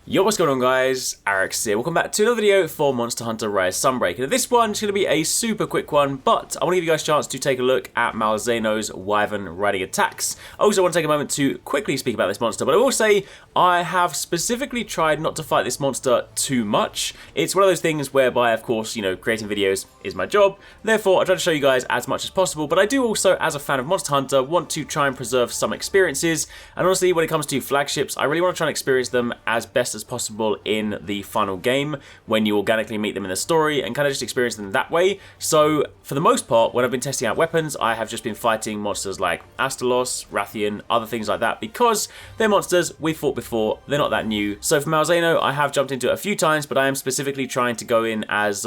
Yo, what's going on guys? HyperX here. Welcome back to another video for Monster Hunter Rise Sunbreak. And this one's going to be a super quick one, but I want to give you guys a chance to take a look at Malzeno's Wyvern riding attacks. I also want to take a moment to quickly speak about this monster, but I will say I have specifically tried not to fight this monster too much. It's one of those things whereby, of course, you know, creating videos is my job. Therefore, I try to show you guys as much as possible, but I do also, as a fan of Monster Hunter, want to try and preserve some experiences. And honestly, when it comes to flagships, I really want to try and experience them as best as possible in the final game when you organically meet them in the story and kind of just experience them that way. So for the most part, when I've been testing out weapons, I have just been fighting monsters like Astalos, Rathian, other things like that, because they're monsters we've fought before, they're not that new. So for Malzeno, I have jumped into it a few times, but I am specifically trying to go in as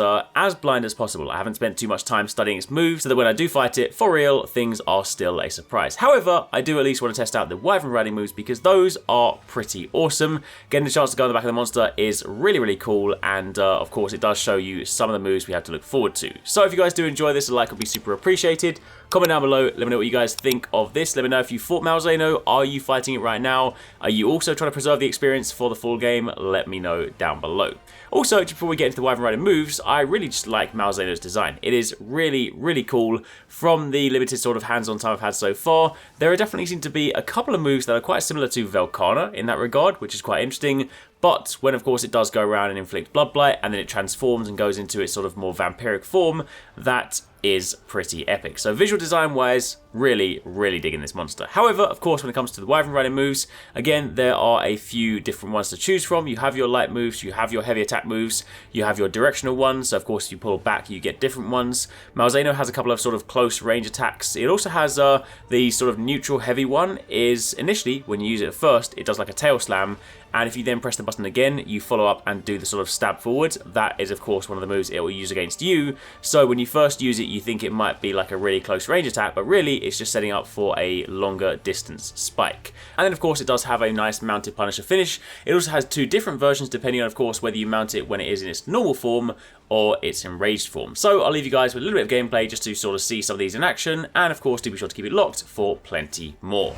blind as possible. I haven't spent too much time studying its moves, so that when I do fight it, for real, things are still a surprise. However, I do at least want to test out the Wyvern riding moves because those are pretty awesome. Getting the chance to go on the back of the monster is really cool, and of course it does show you some of the moves we have to look forward to. So if you guys do enjoy this, a like would be super appreciated. Comment down below, let me know what you guys think of this. Let me know if you fought Malzeno. Are you fighting it right now? Are you also trying to preserve the experience for the full game? Let me know down below. Also, just before we get into the Wyvern riding moves, I really just like Malzeno's design. It is really cool. From the limited sort of hands-on time I've had so far, there definitely seem to be a couple of moves that are quite similar to Velkhana in that regard, which is quite interesting. But when, of course, it does go around and inflict blood blight, and then it transforms and goes into its sort of more vampiric form, that is pretty epic. So visual design wise, really digging this monster. However, of course, when it comes to the Wyvern riding moves, again, there are a few different ones to choose from. You have your light moves, you have your heavy attack moves, you have your directional ones. So of course, if you pull back, you get different ones. Malzeno has a couple of sort of close range attacks. It also has the sort of neutral heavy one. Is initially, when you use it at first, it does like a tail slam. And if you then press the button again, you follow up and do the sort of stab forward. That is, of course, one of the moves it will use against you. So when you first use it, you think it might be like a really close range attack, but really it's just setting up for a longer distance spike. And then, of course, it does have a nice mounted Punisher finish. It also has two different versions, depending on, of course, whether you mount it when it is in its normal form or its enraged form. So I'll leave you guys with a little bit of gameplay just to sort of see some of these in action. And, of course, do be sure to keep it locked for plenty more.